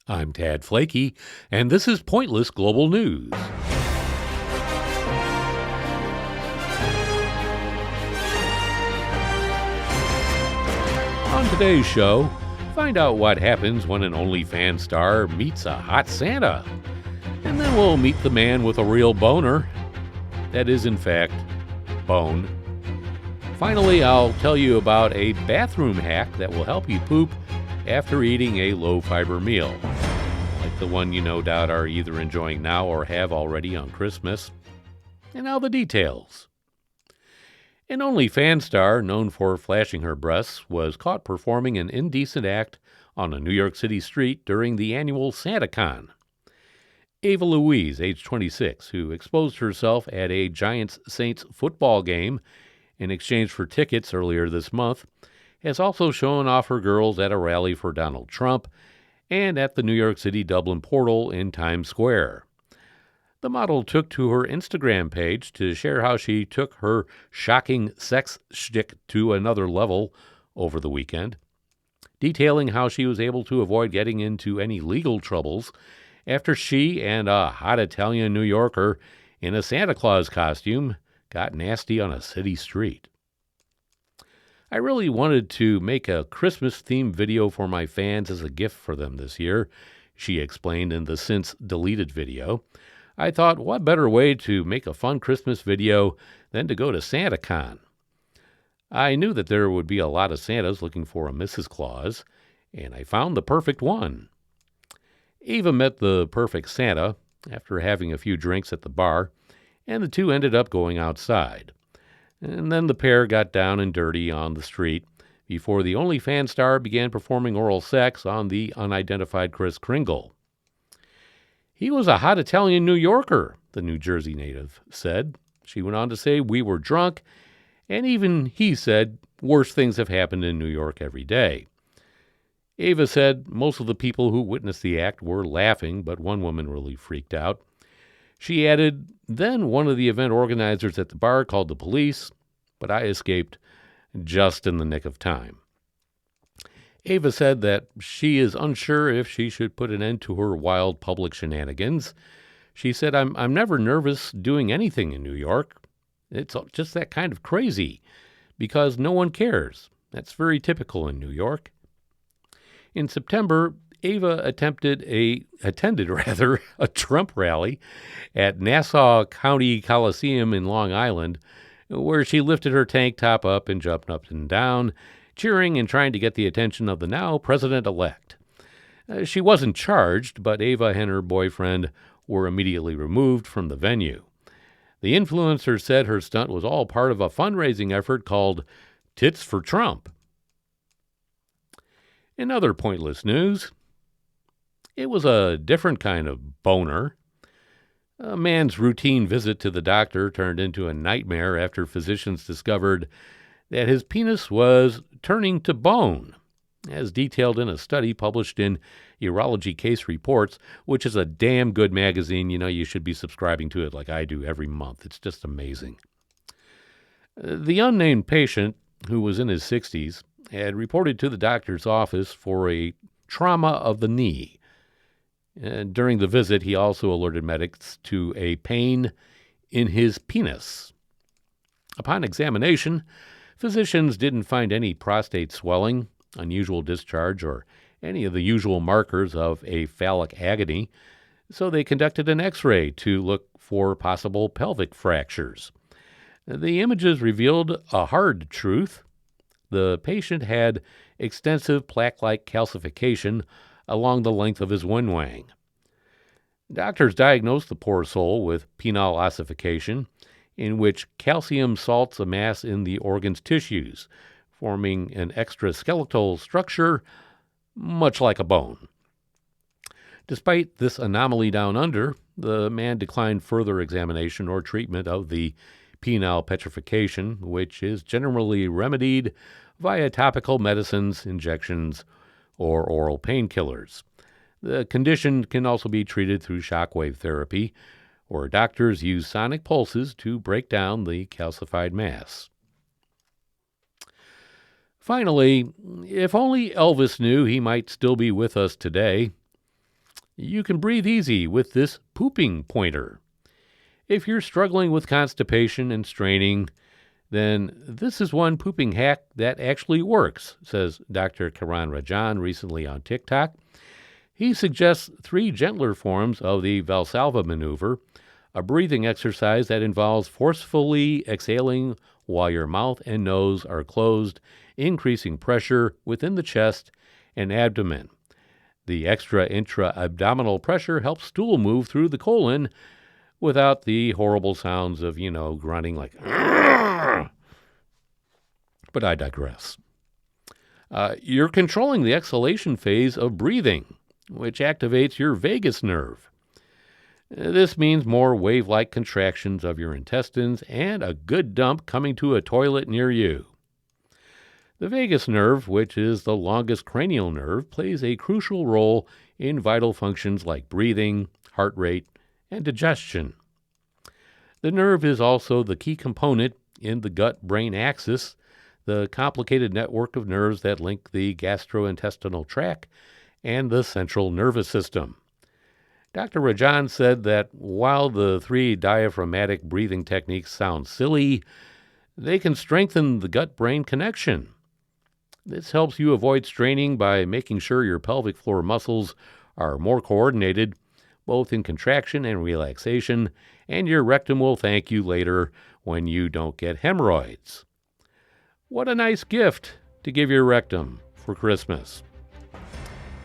I'm Tad Flakey, and this is Pointless Global News. On today's show, find out what happens when an OnlyFans star meets a hot Santa. And then we'll meet the man with a real boner. That is, in fact, bone. Finally, I'll tell you about a bathroom hack that will help you poop after eating a low-fiber meal, like the one you no doubt are either enjoying now or have already on Christmas. And now the details. An OnlyFans star known for flashing her breasts was caught performing an indecent act on a New York City street during the annual SantaCon. Ava Louise, age 26, who exposed herself at a Giants-Saints football game in exchange for tickets earlier this month, has also shown off her girls at a rally for Donald Trump and at the New York City Dublin Portal in Times Square. The model took to her Instagram page to share how she took her shocking sex shtick to another level over the weekend, detailing how she was able to avoid getting into any legal troubles after she and a hot Italian New Yorker in a Santa Claus costume got nasty on a city street. I really wanted to make a Christmas-themed video for my fans as a gift for them this year, she explained in the since-deleted video. I thought, what better way to make a fun Christmas video than to go to SantaCon? I knew that there would be a lot of Santas looking for a Mrs. Claus, and I found the perfect one. Ava met the perfect Santa after having a few drinks at the bar, and the two ended up going outside. And then the pair got down and dirty on the street before the OnlyFans star began performing oral sex on the unidentified Kris Kringle. He was a hot Italian New Yorker, the New Jersey native said. She went on to say, "We were drunk, and even he said, worse things have happened in New York every day." Ava said most of the people who witnessed the act were laughing, but one woman really freaked out. She added, "Then one of the event organizers at the bar called the police, but I escaped just in the nick of time." Ava said that she is unsure if she should put an end to her wild public shenanigans. She said, I'm never nervous doing anything in New York. It's just that kind of crazy, because no one cares. That's very typical in New York." In September, Ava attended a Trump rally at Nassau County Coliseum in Long Island, where she lifted her tank top up and jumped up and down, cheering and trying to get the attention of the now president-elect. She wasn't charged, but Ava and her boyfriend were immediately removed from the venue. The influencer said her stunt was all part of a fundraising effort called Tits for Trump. In other pointless news, it was a different kind of boner. A man's routine visit to the doctor turned into a nightmare after physicians discovered that his penis was turning to bone, as detailed in a study published in Urology Case Reports, which is a damn good magazine. You know, you should be subscribing to it like I do every month. It's just amazing. The unnamed patient, who was in his 60s, had reported to the doctor's office for a trauma of the knee. During the visit, he also alerted medics to a pain in his penis. Upon examination, physicians didn't find any prostate swelling, unusual discharge, or any of the usual markers of a phallic agony, so they conducted an X-ray to look for possible pelvic fractures. The images revealed a hard truth. The patient had extensive plaque-like calcification along the length of his yin-yang. Doctors diagnosed the poor soul with penile ossification, in which calcium salts amass in the organ's tissues, forming an extraskeletal structure much like a bone. Despite this anomaly down under, the man declined further examination or treatment of the penile petrification, which is generally remedied via topical medicines, injections, or oral painkillers. The condition can also be treated through shockwave therapy, where doctors use sonic pulses to break down the calcified mass. Finally, if only Elvis knew he might still be with us today, You can breathe easy with this pooping pointer. If you're struggling with constipation and straining, then this is one pooping hack that actually works, says Dr. Karan Rajan recently on TikTok. He suggests 3 gentler forms of the Valsalva maneuver, a breathing exercise that involves forcefully exhaling while your mouth and nose are closed, increasing pressure within the chest and abdomen. The extra intra-abdominal pressure helps stool move through the colon without the horrible sounds of, grunting like, "Argh!" But I digress. You're controlling the exhalation phase of breathing, which activates your vagus nerve. This means more wave-like contractions of your intestines and a good dump coming to a toilet near you. The vagus nerve, which is the longest cranial nerve, plays a crucial role in vital functions like breathing, heart rate, and digestion. The nerve is also the key component in the gut-brain axis, the complicated network of nerves that link the gastrointestinal tract and the central nervous system. Dr. Rajan said that while the 3 diaphragmatic breathing techniques sound silly, they can strengthen the gut-brain connection. This helps you avoid straining by making sure your pelvic floor muscles are more coordinated, both in contraction and relaxation, and your rectum will thank you later when you don't get hemorrhoids. What a nice gift to give your rectum for Christmas.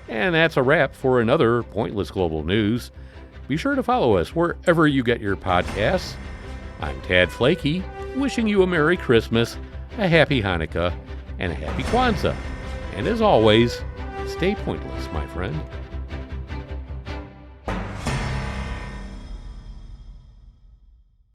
And that's a wrap for another Pointless Global News. Be sure to follow us wherever you get your podcasts. I'm Tad Flakey, wishing you a Merry Christmas, a Happy Hanukkah, and a Happy Kwanzaa. And as always, stay pointless, my friend.